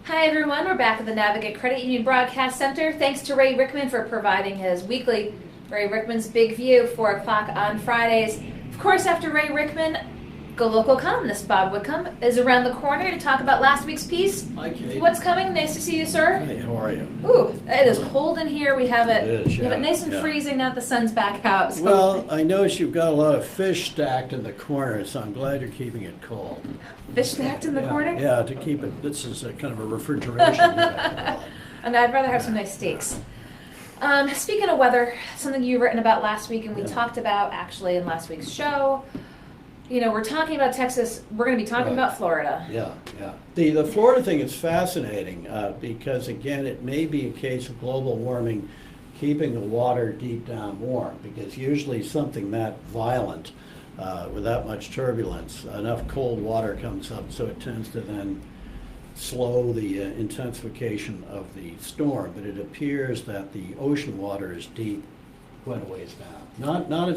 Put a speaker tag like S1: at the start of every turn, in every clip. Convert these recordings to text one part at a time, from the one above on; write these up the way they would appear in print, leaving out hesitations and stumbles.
S1: Hi everyone, we're back at the Navigate Credit Union Broadcast Center. Thanks to Ray Rickman for providing his weekly Ray Rickman's Big View, 4 o'clock on Fridays. Of course, after Ray Rickman, GoLocal Columnist Bob Whitcomb is around the corner to talk about last week's piece.
S2: Hi, Kate.
S1: What's coming? Nice to see you, sir.
S2: Hey, how are you?
S1: Ooh, it is cold in here. We have it,
S2: It is,
S1: we have it
S2: yeah,
S1: nice and
S2: yeah.
S1: freezing now that the sun's back out. So.
S2: Well, I noticed you've got a lot of fish stacked in the corner, so I'm glad you're keeping it cold.
S1: Fish stacked in the corner?
S2: Yeah, to keep it, this is a kind of a refrigeration unit.
S1: And I'd rather have some nice steaks. Speaking of weather, something you've written about last week and we
S2: Yeah.
S1: talked about actually in last week's show. You know, we're talking about Texas. We're going to be talking
S2: Right.
S1: about Florida.
S2: Yeah, yeah. The Florida thing is fascinating because, again, it may be a case of global warming keeping the water deep down warm, because usually something that violent with that much turbulence, enough cold water comes up, so it tends to then slow the intensification of the storm. But it appears that the ocean water is deep quite a ways down. Not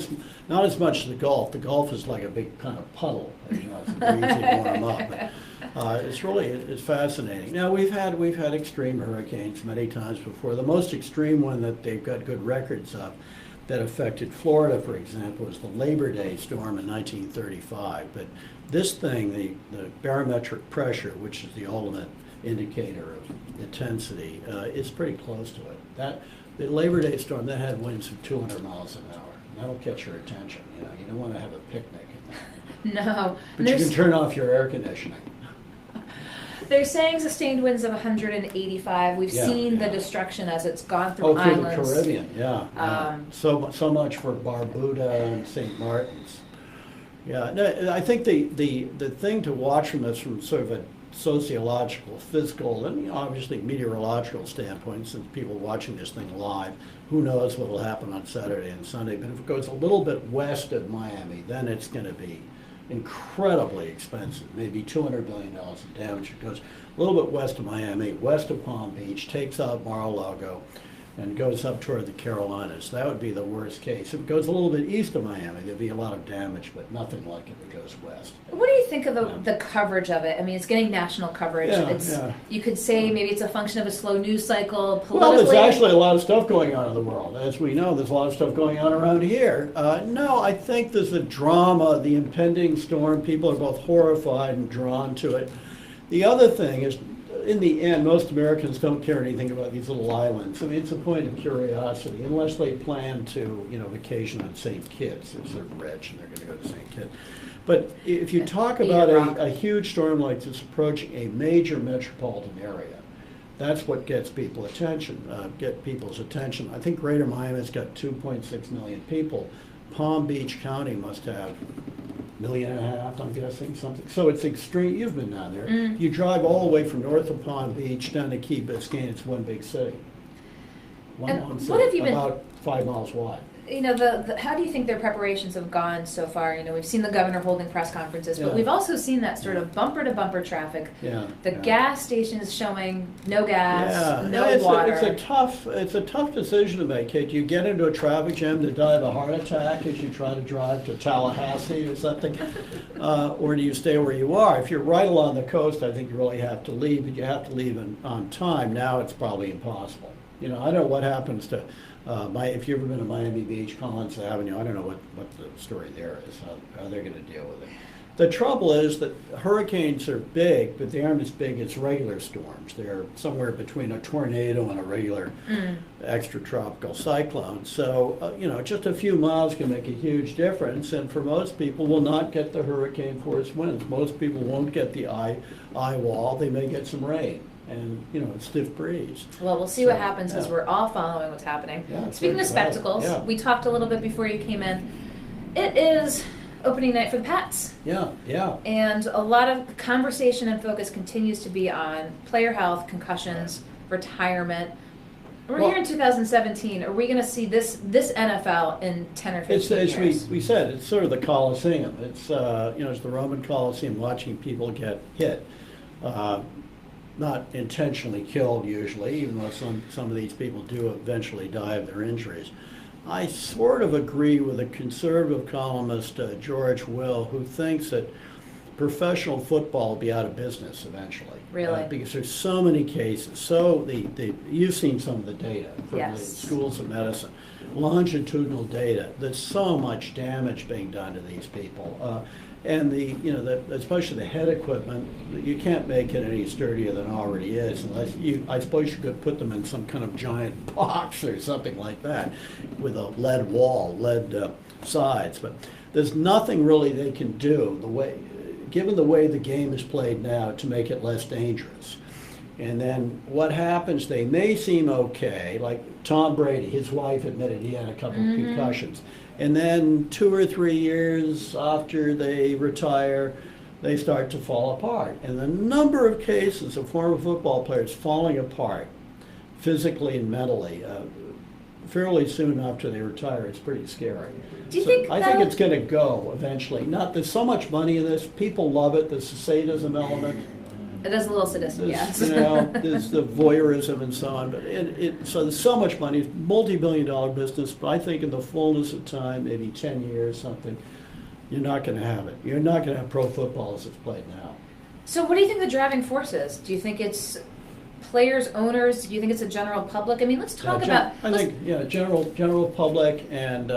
S2: as much as the Gulf. The Gulf is like a big kind of puddle. You know, it's very easy to warm up. But, it's fascinating. Now we've had extreme hurricanes many times before. The most extreme one that they've got good records of that affected Florida, for example, was the Labor Day storm in 1935. But this thing, the barometric pressure, which is the ultimate indicator of intensity, is pretty close to it. The Labor Day storm, that had winds of 200 miles an hour. That'll catch your attention. You don't want to have a picnic in that.
S1: No.
S2: But you can turn off your air conditioning.
S1: They're saying sustained winds of 185. We've
S2: Yeah,
S1: seen the
S2: yeah.
S1: destruction as it's gone through
S2: Oh, through the
S1: islands.
S2: Caribbean, yeah. So much for Barbuda and St. Martin's. Yeah, no, I think the thing to watch from this, from sort of a sociological, physical, and obviously meteorological standpoint, since people watching this thing live, who knows what will happen on Saturday and Sunday. But if it goes a little bit west of Miami, then it's going to be incredibly expensive, maybe $200 billion of damage. It goes a little bit west of Miami, west of Palm Beach, takes out Mar-a-Lago, and goes up toward the Carolinas. That would be the worst case. If it goes a little bit east of Miami, there'd be a lot of damage, but nothing like if it goes west.
S1: What do you think of the coverage of it? I mean, it's getting national coverage.
S2: Yeah.
S1: You could say maybe it's a function of a slow news cycle.
S2: Well, there's
S1: Politically,
S2: actually a lot of stuff going on in the world. As we know, there's a lot of stuff going on around here. No, I think there's a drama, the impending storm. People are both horrified and drawn to it. The other thing is, in the end, most Americans don't care anything about these little islands. I mean, it's a point of curiosity, unless they plan to, vacation on St. Kitts. If they're rich and they're going to go to St. Kitts. But if you talk about a huge storm like this approaching a major metropolitan area, that's what gets people's attention. I think Greater Miami's got 2.6 million people. Palm Beach County must have 1.5 million, I'm guessing, something. So it's extreme. You've been down there. You drive all the way from north of Palm Beach down to Key Biscayne. It's one big city. One city,
S1: what have you been?
S2: about 5 miles wide.
S1: How do you think their preparations have gone so far? We've seen the governor holding press conferences, but
S2: Yeah.
S1: we've also seen that sort of bumper to bumper traffic.
S2: Yeah.
S1: The
S2: yeah.
S1: gas stations showing no gas,
S2: Yeah,
S1: no
S2: it's
S1: water.
S2: it's a tough decision to make, Kate. You get into a traffic jam to die of a heart attack as you try to drive to Tallahassee or something, or do you stay where you are? If you're right along the coast, I think you really have to leave, but you have to leave on time. Now it's probably impossible. I don't know what happens to if you've ever been to Miami Beach, Collins Avenue. I don't know what the story there is, how they're going to deal with it. The trouble is that hurricanes are big, but they aren't as big as regular storms. They're somewhere between a tornado and a regular extratropical cyclone. So, just a few miles can make a huge difference. And for most people, will not get the hurricane force winds. Most people won't get the eye wall. They may get some rain and, a stiff breeze.
S1: Well, we'll see what happens because we're all following what's happening.
S2: Yeah,
S1: Speaking of
S2: very
S1: spectacles,
S2: yeah.
S1: we talked a little bit before you came in. It is opening night for the Pats.
S2: Yeah.
S1: And a lot of conversation and focus continues to be on player health, concussions, retirement. We're here in 2017. Are we going to see this NFL in 10 or 15
S2: It's
S1: years?
S2: we said, it's sort of the Colosseum. It's it's the Roman Colosseum, watching people get hit. Not intentionally killed usually, even though some of these people do eventually die of their injuries. I sort of agree with a conservative columnist, George Will, who thinks that professional football will be out of business eventually.
S1: Really?
S2: Because there's so many cases. So you've seen some of the data from
S1: Yes.
S2: the schools of medicine, longitudinal data. There's so much damage being done to these people. And especially the head equipment, you can't make it any sturdier than it already is, unless I suppose you could put them in some kind of giant box or something like that, with a lead wall, lead sides. But there's nothing really they can do given the way the game is played now, to make it less dangerous. And then what happens? They may seem okay, like Tom Brady. His wife admitted he had a couple of concussions. And then 2 or 3 years after they retire, they start to fall apart. And the number of cases of former football players falling apart, physically and mentally, fairly soon after they retire, it's pretty scary.
S1: Do you think
S2: I think it's going to go eventually. There's so much money in this. People love it. There's the sadism element.
S1: It is a little sadistic, yes.
S2: There's the voyeurism and so on. But so there's so much money, multi-billion-dollar business. But I think in the fullness of time, maybe 10 years, something, you're not going to have it. You're not going to have pro football as it's played now.
S1: So what do you think the driving force is? Do you think it's players, owners? Do you think it's a general public? I mean, let's talk about...
S2: general public, and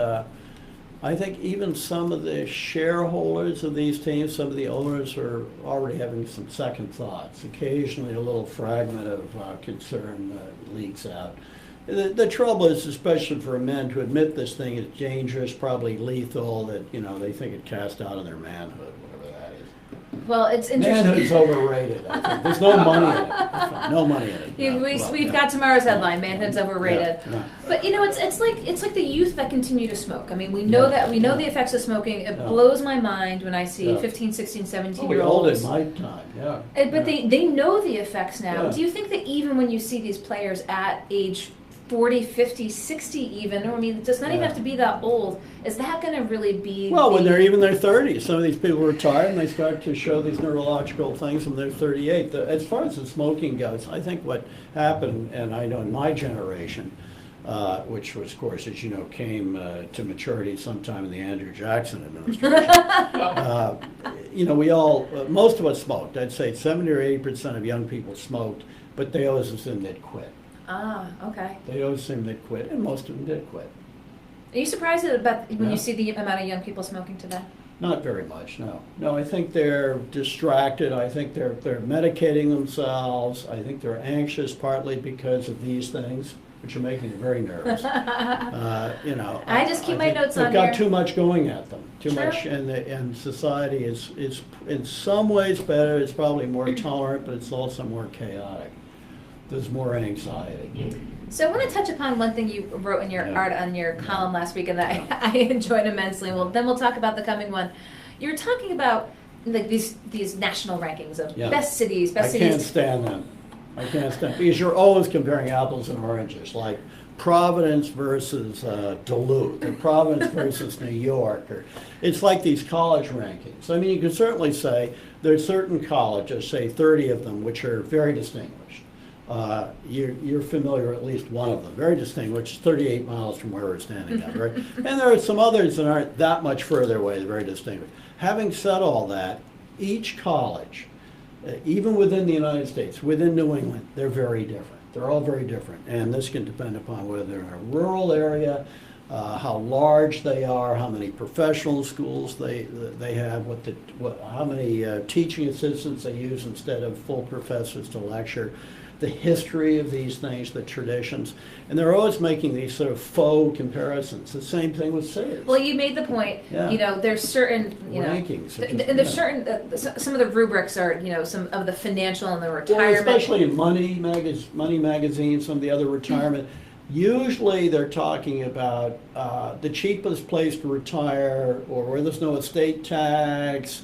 S2: I think even some of the shareholders of these teams, some of the owners are already having some second thoughts. Occasionally a little fragment of concern leaks out. The trouble is, especially for men, to admit this thing is dangerous, probably lethal, that they think it cast out of their manhood, whatever that is.
S1: Well, it's interesting.
S2: Manhood's overrated, I think. There's no money in it. No money in it.
S1: We've got tomorrow's headline, manhood's overrated.
S2: Yeah.
S1: But it's like the youth that continue to smoke. I mean, we know the effects of smoking. It blows my mind when I see 15, 16, 17-year-olds.
S2: We all in my time, yeah.
S1: But they know the effects now.
S2: Yeah.
S1: Do you think that even when you see these players at age 40, 50, 60 even, or I mean, it does not even have to be that old, is that going to really be...
S2: Well, when they're even in their 30s, some of these people retire and they start to show these neurological things when they're 38. As far as the smoking goes, I think what happened, and I know in my generation, which was, of course, as you know, came to maturity sometime in the Andrew Jackson administration. We all, most of us smoked. I'd say 70 or 80% of young people smoked, but they always assumed they'd quit.
S1: Ah, okay.
S2: They always assumed they'd quit, and most of them did quit.
S1: Are you surprised about when you see the amount of young people smoking today?
S2: Not very much, no. No, I think they're distracted. I think they're medicating themselves. I think they're anxious partly because of these things, which are making them very nervous.
S1: I just keep my notes on
S2: here. They've got
S1: here.
S2: too much going at them. Too
S1: Sure.
S2: much, and society is in some ways better. It's probably more tolerant, but it's also more chaotic. There's more anxiety.
S1: So I want to touch upon one thing you wrote in your art on your column last week, and that I enjoyed immensely. Well, then we'll talk about the coming one. You were talking about like these national rankings of best cities,
S2: I can't stand them. Because you're always comparing apples and oranges, like Providence versus Duluth, or Providence versus New York, or it's like these college rankings. I mean, you can certainly say there's certain colleges, say 30 of them, which are very distinguished. You're familiar with at least one of them, very distinguished, 38 miles from where we're standing now, right? And there are some others that aren't that much further away, very distinguished. Having said all that, each college, even within the United States, within New England, they're very different. They're all very different, and this can depend upon whether they're in a rural area, how large they are, how many professional schools they have, how many teaching assistants they use instead of full professors to lecture, the history of these things, the traditions, and they're always making these sort of faux comparisons. The same thing with cities.
S1: Well, you made the point.
S2: Yeah.
S1: There's certain
S2: rankings,
S1: and there's certain some of the rubrics are some of the financial and the retirement.
S2: Well, especially in Money Magazine, some of the other retirement. Usually they're talking about the cheapest place to retire, or where there's no estate tax,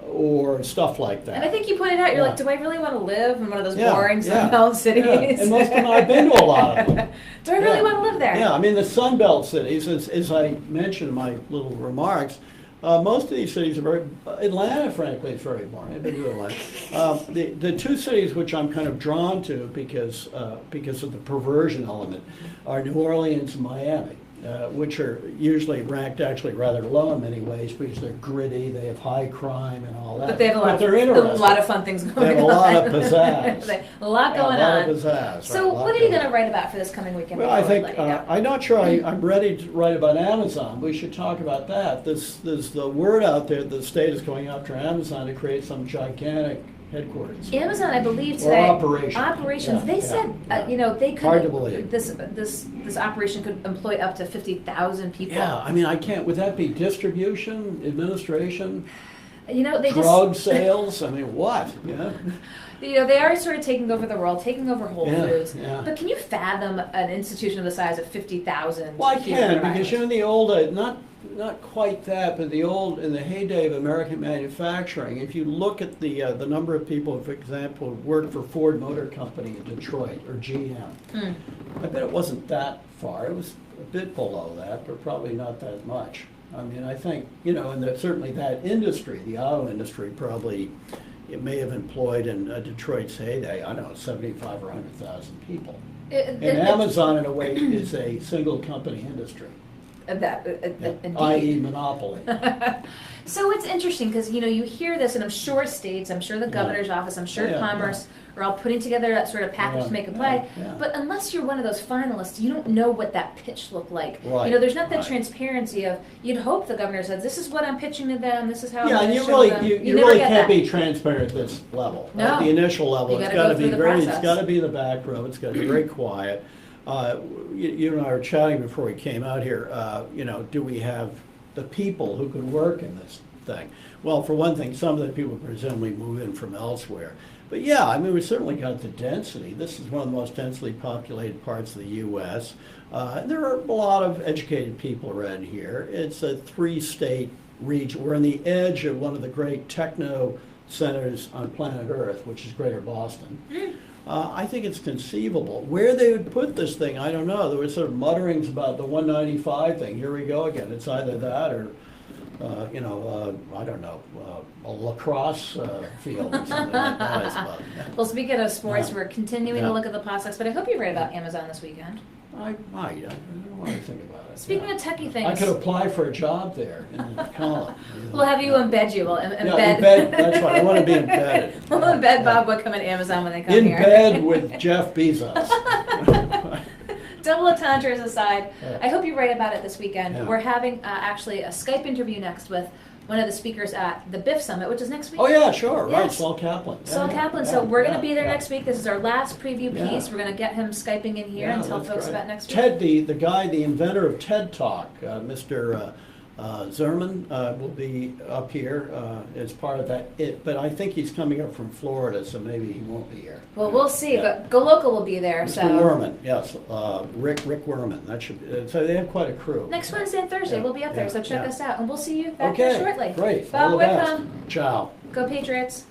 S2: or stuff like that.
S1: And I think you pointed out, you're like, do I really want to live in one of those boring Sunbelt cities?
S2: Yeah. And most of them, I've been to a lot of them.
S1: Do I really want to live there?
S2: Yeah, I mean, the Sunbelt cities, as I mentioned in my little remarks, most of these cities are very, Atlanta, frankly, is very boring. I've been to Atlanta. The two cities which I'm kind of drawn to because of the perversion element are New Orleans and Miami. which are usually ranked actually rather low in many ways because they're gritty, they have high crime and all that.
S1: But they have
S2: they're interesting.
S1: a lot of fun things going on.
S2: They have a lot of pizzazz.
S1: A lot going
S2: a lot
S1: on.
S2: of pizzazz.
S1: So
S2: right,
S1: what are you going to write about for this coming weekend?
S2: Well, I
S1: before we
S2: think,
S1: let you go?
S2: I'm not sure I'm ready to write about Amazon. We should talk about that. There's the word out there that the state is going after Amazon to create some gigantic headquarters.
S1: Amazon, I believe
S2: Or
S1: today.
S2: operations.
S1: They
S2: Yeah,
S1: said,
S2: yeah.
S1: they could.
S2: Hard to believe.
S1: This operation could employ up to 50,000 people.
S2: Yeah, I mean, I can't, would that be distribution, administration,
S1: They
S2: drug sales? I mean, what, you know?
S1: they are sort of taking over the world, taking over Whole
S2: Yeah,
S1: Foods.
S2: yeah.
S1: But can you fathom an institution of the size of 50,000?
S2: Well, I
S1: people
S2: can,
S1: in
S2: because
S1: Ireland?
S2: in the old, not quite that, but in the heyday of American manufacturing, if you look at the number of people, for example, who worked for Ford Motor Company in Detroit, or GM, I bet it wasn't that far. It was a bit below that, but probably not that much. I mean, I think, and certainly that industry, the auto industry, probably, it may have employed in Detroit's heyday, I don't know, 75 or 100,000 people. And Amazon, in a way, is a single company industry. I.e. monopoly.
S1: So it's interesting because you hear this, and I'm sure states, I'm sure the governor's office, I'm sure Commerce are all putting together that sort of package to make a play.
S2: Yeah.
S1: But unless you're one of those finalists, you don't know what that pitch looked like.
S2: Right,
S1: There's not that
S2: right.
S1: transparency of. You'd hope the governor says, "This is what I'm pitching to them. This is how."
S2: Yeah,
S1: I'm
S2: and
S1: going
S2: you
S1: to show them."
S2: you
S1: never
S2: really
S1: get
S2: can't
S1: that.
S2: be transparent at this level.
S1: No.
S2: At the initial level,
S1: You
S2: it's
S1: gotta
S2: got
S1: go
S2: to
S1: through
S2: be
S1: the
S2: very,
S1: process.
S2: it's got to be the back row, it's got to be very quiet. You and I were chatting before we came out here, do we have the people who could work in this thing? Well, for one thing, some of the people presumably move in from elsewhere. But yeah, I mean, we certainly got the density. This is one of the most densely populated parts of the U.S. There are a lot of educated people around here. It's a 3-state region. We're on the edge of one of the great techno centers on planet Earth, which is Greater Boston. I think it's conceivable. Where they would put this thing, I don't know. There were sort of mutterings about the 195 thing. Here we go again. It's either that or, I don't know, a lacrosse field or something like that, I suppose.
S1: Well, speaking of sports,
S2: Yeah.
S1: we're continuing
S2: Yeah.
S1: to look at the prospects, but I hope you read about Amazon this weekend.
S2: I might. I don't want to think about it.
S1: Speaking of techie things,
S2: I could apply for a job there in the column.
S1: we'll have you embed you. We'll embed.
S2: Yeah, embed. That's right. I want to be embedded.
S1: We'll embed Bob Whitcomb and Amazon when they come
S2: In
S1: here.
S2: bed with Jeff Bezos.
S1: Double entendres aside,
S2: Yeah.
S1: I hope you write about it this weekend.
S2: Yeah.
S1: We're having actually a Skype interview next with one of the speakers at the BIF Summit, which is next week.
S2: Oh yeah, sure. Right,
S1: Yes.
S2: Saul Kaplan. Yeah,
S1: Saul
S2: yeah,
S1: Kaplan.
S2: yeah,
S1: So we're going
S2: yeah,
S1: to be there
S2: yeah.
S1: next week. This is our last preview
S2: Yeah.
S1: piece. We're going to get him Skyping in here and tell
S2: that's
S1: folks
S2: great.
S1: about next week.
S2: Ted, the guy, the inventor of TED Talk, Mr. Zerman, will be up here as part of that. But I think he's coming up from Florida, so maybe he won't be here.
S1: Well, we'll see.
S2: Yeah.
S1: But GoLocal will be there.
S2: Mr.
S1: So
S2: Werman, yes, Rick Werman. That should. So they have quite a crew.
S1: next Wednesday and Thursday
S2: Yeah.
S1: we'll be up there.
S2: Yeah.
S1: So check
S2: Yeah.
S1: us out, and we'll see you back
S2: Okay,
S1: here shortly.
S2: great.
S1: Bob
S2: All the best.
S1: Whitcomb.
S2: Ciao.
S1: Go Patriots.